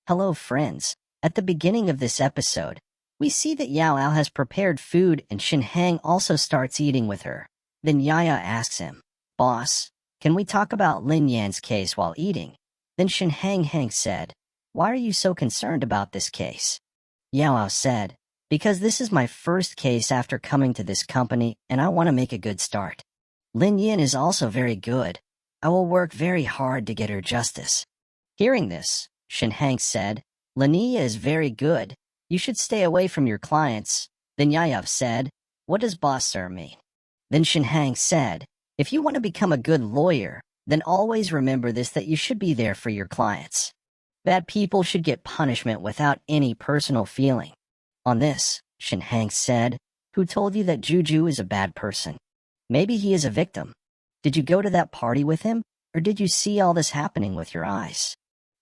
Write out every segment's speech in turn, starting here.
Hello, friends. At the beginning of this episode, we see that Yao Ao has prepared food and Shin Hang also starts eating with her. Then Yaya asks him, "Boss, can we talk about Lin Yan's case while eating?" Then Shin Hang said, "Why are you so concerned about this case?" Yao Ao said, "Because this is my first case after coming to this company and I want to make a good start. Lin Yan is also very good. I will work very hard to get her justice." Hearing this, Shin Hang said, "Lania is very good. You should stay away from your clients." Then Yayav said, "What does boss sir mean?" Then Shin Hang said, "If you want to become a good lawyer, then always remember this, that you should be there for your clients. Bad people should get punishment without any personal feeling." On this, Shin Hang said, "Who told you that Juju is a bad person? Maybe he is a victim. Did you go to that party with him, or did you see all this happening with your eyes?"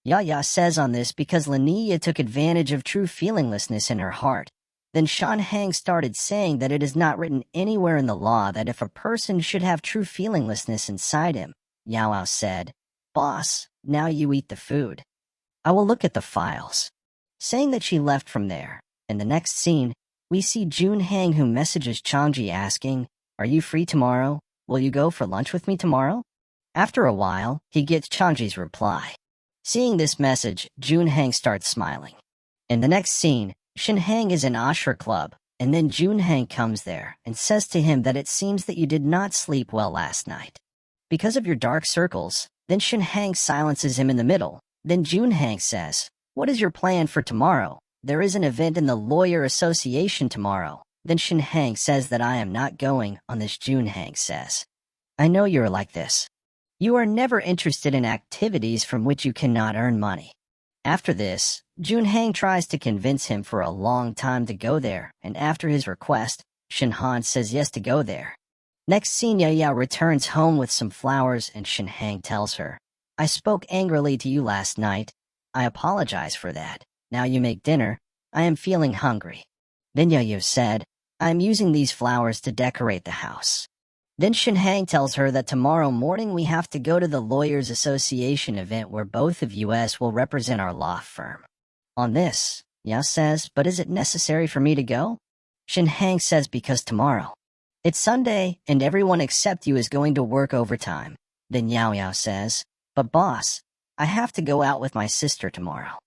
Yaya says on this because Lania took advantage of true feelinglessness in her heart. Then Shan Hang started saying that it is not written anywhere in the law that if a person should have true feelinglessness inside him. Yao Ao said, "Boss, now you eat the food. I will look at the files." Saying that she left from there. In the next scene, we see Jun Hang who messages Changji asking, "Are you free tomorrow? Will you go for lunch with me tomorrow?" After a while, he gets Changji's reply. Seeing this message, Jun Hang starts smiling. In the next scene, Shin Hang is in Ashur Club, and then Jun Hang comes there and says to him that it seems that you did not sleep well last night because of your dark circles. Then Shin Hang silences him in the middle. Then Jun Hang says, "What is your plan for tomorrow? There is an event in the Lawyer Association tomorrow." Then Shin Hang says that I am not going. On this, Jun Hang says, "I know you are like this. You are never interested in activities from which you cannot earn money." After this, Jun Hang tries to convince him for a long time to go there, and after his request, Shin Han says yes to go there. Next scene, Yaya returns home with some flowers and Shin Hang tells her, "I spoke angrily to you last night. I apologize for that. Now you make dinner. I am feeling hungry." Then Yaya said, "I am using these flowers to decorate the house." Then Shin Hang tells her that tomorrow morning we have to go to the Lawyers Association event where both of us will represent our law firm. On this, Yao says, "But is it necessary for me to go?" Shin Hang says because tomorrow. It's Sunday and everyone except you is going to work overtime. Then Yao says, "But boss, I have to go out with my sister tomorrow."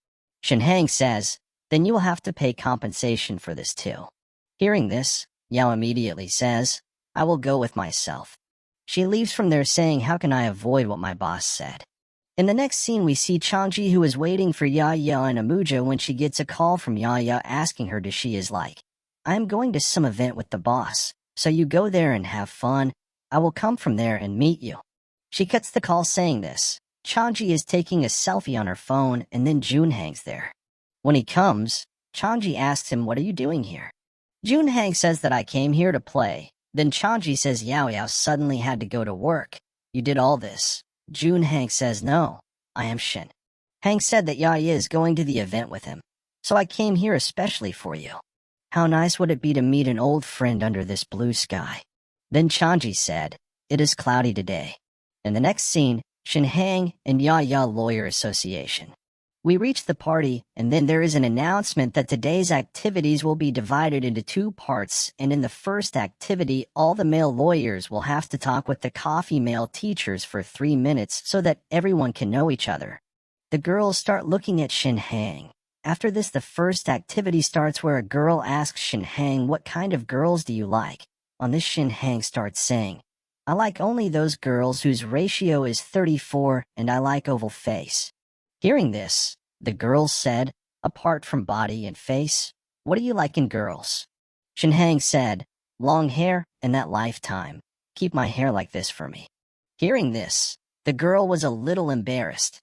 Shin Hang says, "Then you will have to pay compensation for this too." Hearing this, Yao immediately says, "I will go with myself." She leaves from there saying, "How can I avoid what my boss said?" In the next scene, we see Changji who is waiting for Yaya and Amuja when she gets a call from Yaya asking her, she is like, "I am going to some event with the boss, so you go there and have fun. I will come from there and meet you." She cuts the call saying this. Changji is taking a selfie on her phone and then Jun Hang's there. When he comes, Changji asks him, "What are you doing here?" Jun Hang says that I came here to play. Then Changji says Yao suddenly had to go to work. "You did all this." Jun Hang says, "No, I am Shin." Hang said that Yaya is going to the event with him. "So I came here especially for you. How nice would it be to meet an old friend under this blue sky?" Then Changji said, "It is cloudy today." In the next scene, Shin Hang and Yaya Lawyer Association. We reach the party, and then there is an announcement that today's activities will be divided into two parts, and in the first activity, all the male lawyers will have to talk with the coffee male teachers for 3 minutes so that everyone can know each other. The girls start looking at Shin Hang. After this, the first activity starts where a girl asks Shin Hang, "What kind of girls do you like?" On this, Shin Hang starts saying, "I like only those girls whose ratio is 34 and I like oval face." Hearing this, the girls said, "Apart from body and face, what do you like in girls?" Shin Hang said, "Long hair and that lifetime. Keep my hair like this for me." Hearing this, the girl was a little embarrassed.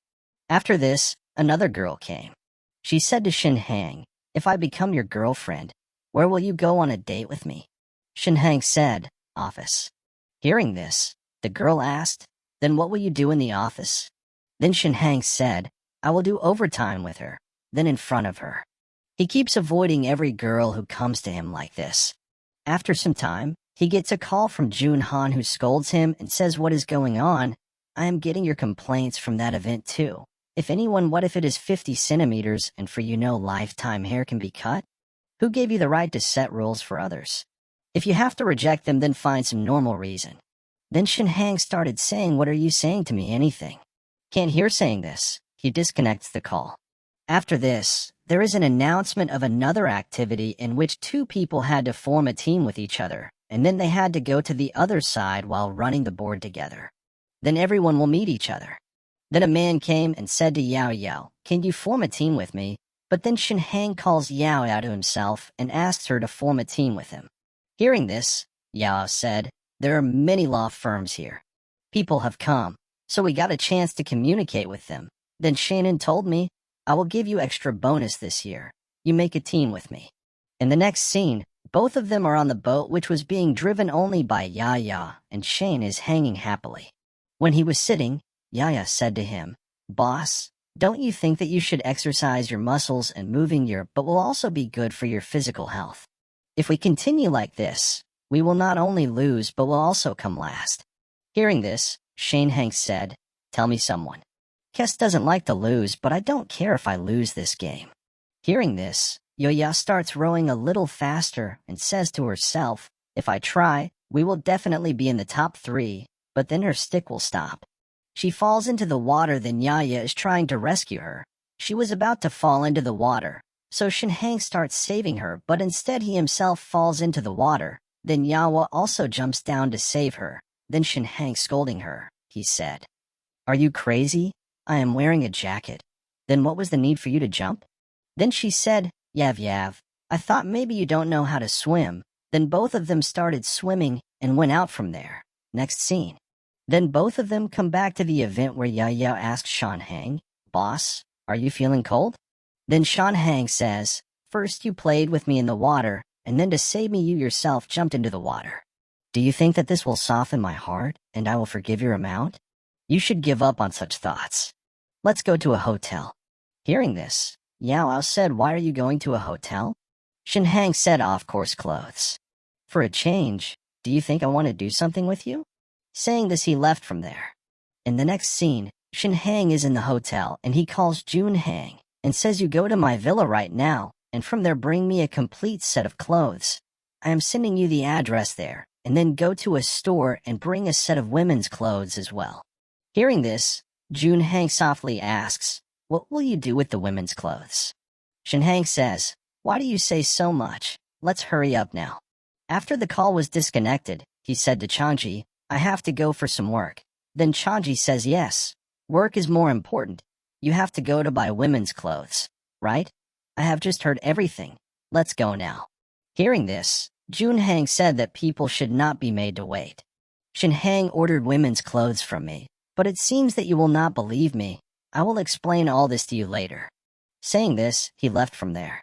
After this, another girl came. She said to Shin Hang, "If I become your girlfriend, where will you go on a date with me?" Shin Hang said, "Office." Hearing this, the girl asked, "Then what will you do in the office?" Then Shin Hang said, "I will do overtime with her." Then in front of her. He keeps avoiding every girl who comes to him like this. After some time, he gets a call from Jun Han who scolds him and says, "What is going on? I am getting your complaints from that event too." If anyone, what if it is 50 centimeters and for you no lifetime hair can be cut? Who gave you the right to set rules for others? If you have to reject them, then find some normal reason. Then Shin Hang started saying, what are you saying to me? Anything. Can't hear saying this. He disconnects the call. After this, there is an announcement of another activity in which two people had to form a team with each other, and then they had to go to the other side while running the board together. Then everyone will meet each other. Then a man came and said to Yao Yao, can you form a team with me? But then Shin Hang calls Yao Yao to himself and asks her to form a team with him. Hearing this, Yao said, there are many law firms here. People have come, so we got a chance to communicate with them. Then Shannon told me, I will give you extra bonus this year. You make a team with me. In the next scene, both of them are on the boat which was being driven only by Yaya, and Shane is hanging happily. When he was sitting, Yaya said to him, Boss, don't you think that you should exercise your muscles and moving your but will also be good for your physical health? If we continue like this, we will not only lose but will also come last. Hearing this, Shane Hanks said, tell me someone. Kes doesn't like to lose, but I don't care if I lose this game. Hearing this, Yoya starts rowing a little faster and says to herself, if I try, we will definitely be in the top 3, but then her stick will stop. She falls into the water, then Yaya is trying to rescue her. She was about to fall into the water, so Shin Hang starts saving her, but instead he himself falls into the water. Then Yawa also jumps down to save her. Then Shin Hang scolding her, he said, are you crazy? I am wearing a jacket. Then what was the need for you to jump? Then she said, Yav, I thought maybe you don't know how to swim. Then both of them started swimming and went out from there. Next scene. Then both of them come back to the event where Yaya asks Shan Hang, boss, are you feeling cold? Then Shan Hang says, first you played with me in the water, and then to save me you yourself jumped into the water. Do you think that this will soften my heart, and I will forgive your amount? You should give up on such thoughts. Let's go to a hotel. Hearing this, Yao said, why are you going to a hotel? Shin Hang said, off-course clothes. For a change, do you think I want to do something with you? Saying this, he left from there. In the next scene, Shin Hang is in the hotel and he calls Jun Hang and says, you go to my villa right now, and from there bring me a complete set of clothes. I am sending you the address there, and then go to a store and bring a set of women's clothes as well. Hearing this, Jun Hang softly asks, what will you do with the women's clothes? Shin Hang says, why do you say so much? Let's hurry up now. After the call was disconnected, he said to Chanji, I have to go for some work. Then Chanji says, yes, work is more important. You have to go to buy women's clothes, right? I have just heard everything. Let's go now. Hearing this, Jun Hang said that people should not be made to wait. Shin Hang ordered women's clothes from me, but it seems that you will not believe me. I will explain all this to you later. Saying this, he left from there.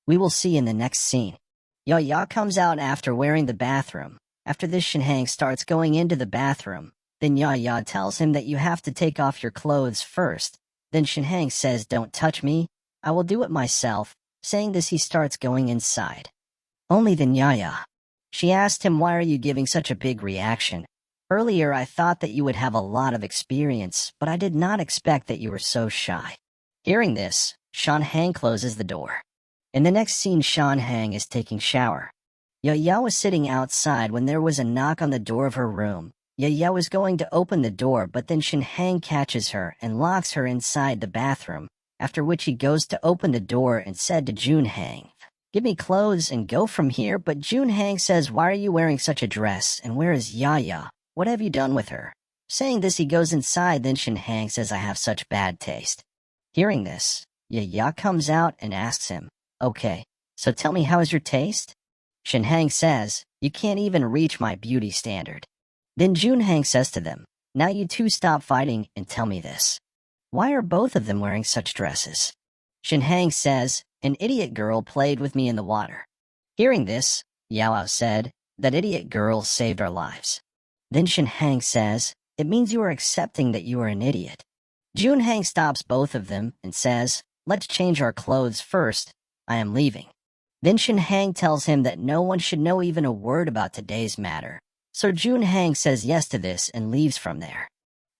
We will see in the next scene. Ya comes out after wearing the bathroom. After this, Shin Hang starts going into the bathroom. Then Ya tells him that you have to take off your clothes first. Then Shin Hang says, don't touch me. I will do it myself. Saying this, he starts going inside. Only then Yaya. She asked him, why are you giving such a big reaction? Earlier I thought that you would have a lot of experience, but I did not expect that you were so shy. Hearing this, Shan Hang closes the door. In the next scene, Shan Hang is taking shower. Yaya was sitting outside when there was a knock on the door of her room. Yaya was going to open the door, but then Shin Hang catches her and locks her inside the bathroom, after which he goes to open the door and said to Jun Hang, give me clothes and go from here. But Jun Hang says, why are you wearing such a dress, and where is Yaya? What have you done with her? Saying this, he goes inside. Then Shin Hang says, I have such bad taste. Hearing this, Yaya comes out and asks him, okay, so tell me, how is your taste? Shin Hang says, you can't even reach my beauty standard. Then Jun Hang says to them, now you two stop fighting and tell me this. Why are both of them wearing such dresses? Shin Hang says, an idiot girl played with me in the water. Hearing this, Yao said, that idiot girl saved our lives. Then Shin Hang says, it means you are accepting that you are an idiot. Jun Hang stops both of them and says, let's change our clothes first. I am leaving. Then Shin Hang tells him that no one should know even a word about today's matter. So Jun Hang says yes to this and leaves from there.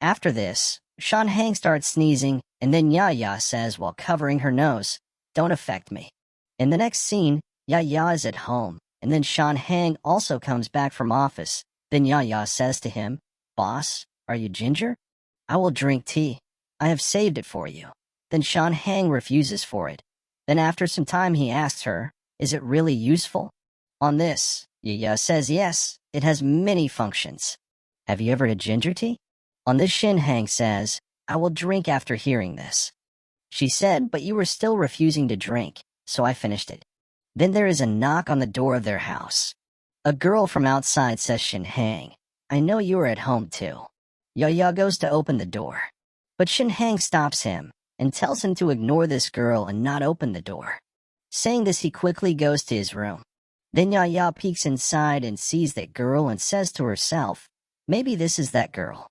After this, Shan Hang starts sneezing, and then Yaya says while covering her nose, "Don't affect me." In the next scene, Yaya is at home, and then Shan Hang also comes back from office. Then Yaya says to him, "Boss, are you ginger? I will drink tea. I have saved it for you." Then Shan Hang refuses for it. Then after some time he asks her, "Is it really useful?" On this, Yaya says yes, it has many functions. "Have you ever had ginger tea?" On this, Shin Hang says, "I will drink after hearing this." She said, "But you were still refusing to drink, so I finished it." Then there is a knock on the door of their house. A girl from outside says, "Shin Hang, I know you are at home too." Yaya goes to open the door, but Shin Hang stops him and tells him to ignore this girl and not open the door. Saying this, he quickly goes to his room. Then Yaya peeks inside and sees that girl and says to herself, "Maybe this is that girl."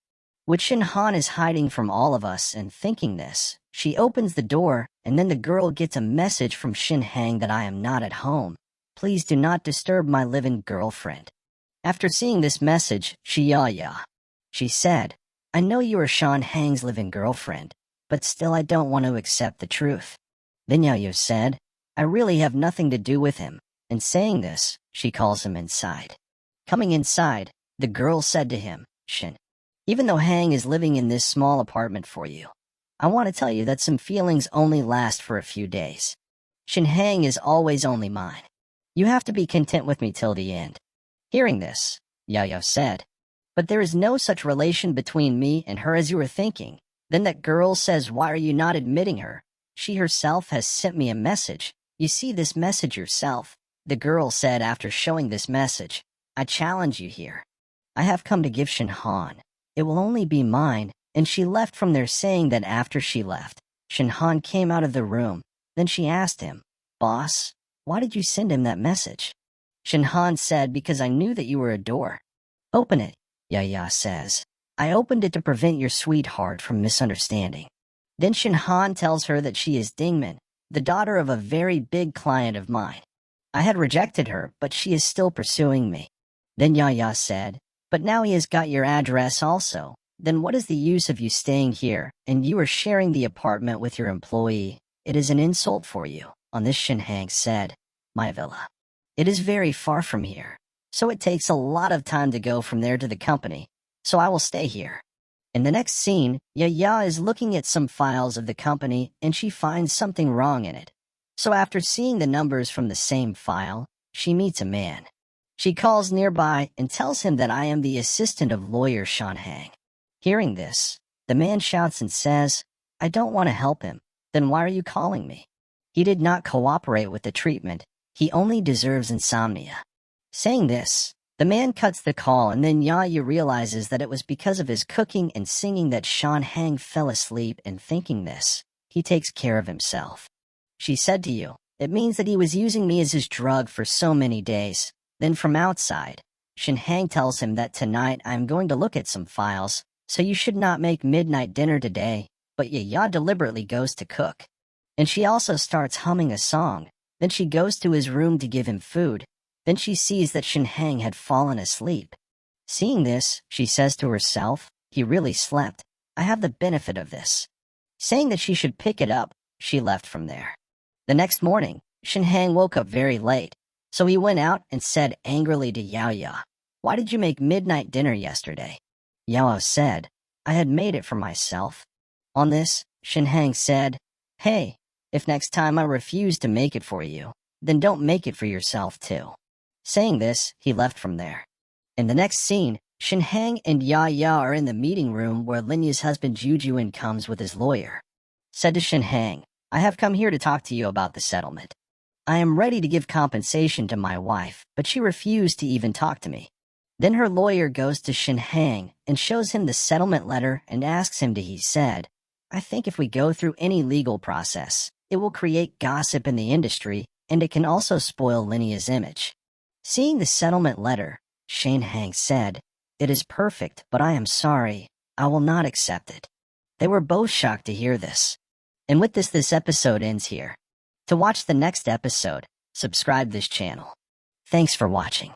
With Shin Han is hiding from all of us and thinking this, she opens the door, and then the girl gets a message from Shin Hang that I am not at home. Please do not disturb my living girlfriend. After seeing this message, she said, "I know you are Shan Hang's living girlfriend, but still I don't want to accept the truth." Then Yaya said, "I really have nothing to do with him." And saying this, she calls him inside. Coming inside, the girl said to him, "Shin, even though Hang is living in this small apartment for you, I want to tell you that some feelings only last for a few days. Shin Hang is always only mine. You have to be content with me till the end." Hearing this, Yaya said, "But there is no such relation between me and her as you were thinking." Then that girl says, "Why are you not admitting her? She herself has sent me a message. You see this message yourself." The girl said after showing this message, "I challenge you here. I have come to give Shin Han. It will only be mine." And she left from there, saying that after she left, Shin Han came out of the room. Then she asked him, "Boss, why did you send him that message?" Shin Han said, "Because I knew that you were a door." "Open it," Yaya says. "I opened it to prevent your sweetheart from misunderstanding." Then Shin Han tells her that she is Dingman, the daughter of a very big client of mine. I had rejected her, but she is still pursuing me. Then Yaya said, "But now he has got your address also. Then what is the use of you staying here, and you are sharing the apartment with your employee? It is an insult for you." On this, Shin Hang said, "My villa. It is very far from here, so it takes a lot of time to go from there to the company, so I will stay here." In the next scene, Yaya is looking at some files of the company, and she finds something wrong in it. So after seeing the numbers from the same file, she meets a man. She calls nearby and tells him that I am the assistant of lawyer Shan Hang. Hearing this, the man shouts and says, "I don't want to help him. Then why are you calling me? He did not cooperate with the treatment. He only deserves insomnia." Saying this, the man cuts the call, and then Yaya realizes that it was because of his cooking and singing that Shan Hang fell asleep, and thinking this, he takes care of himself. She said to you, "It means that he was using me as his drug for so many days." Then from outside, Shin Hang tells him that tonight I am going to look at some files, so you should not make midnight dinner today. But Yaya deliberately goes to cook. And she also starts humming a song. Then she goes to his room to give him food. Then she sees that Shin Hang had fallen asleep. Seeing this, she says to herself, "He really slept. I have the benefit of this." Saying that she should pick it up, she left from there. The next morning, Shin Hang woke up very late, so he went out and said angrily to Yaya, "Why did you make midnight dinner yesterday?" Yaya said, "I had made it for myself." On this, Shin Hang said, "Hey, if next time I refuse to make it for you, then don't make it for yourself too." Saying this, he left from there. In the next scene, Shin Hang and Yaya are in the meeting room where Linya's husband Jujuin comes with his lawyer. Said to Shin Hang, "I have come here to talk to you about the settlement. I am ready to give compensation to my wife, but she refused to even talk to me." Then her lawyer goes to Shin Hang and shows him the settlement letter and asks him he said, "I think if we go through any legal process, it will create gossip in the industry, and it can also spoil Linya's image." Seeing the settlement letter, Shin Hang said, "It is perfect, but I am sorry, I will not accept it." They were both shocked to hear this. And with this episode ends here. To watch the next episode, subscribe this channel. Thanks for watching.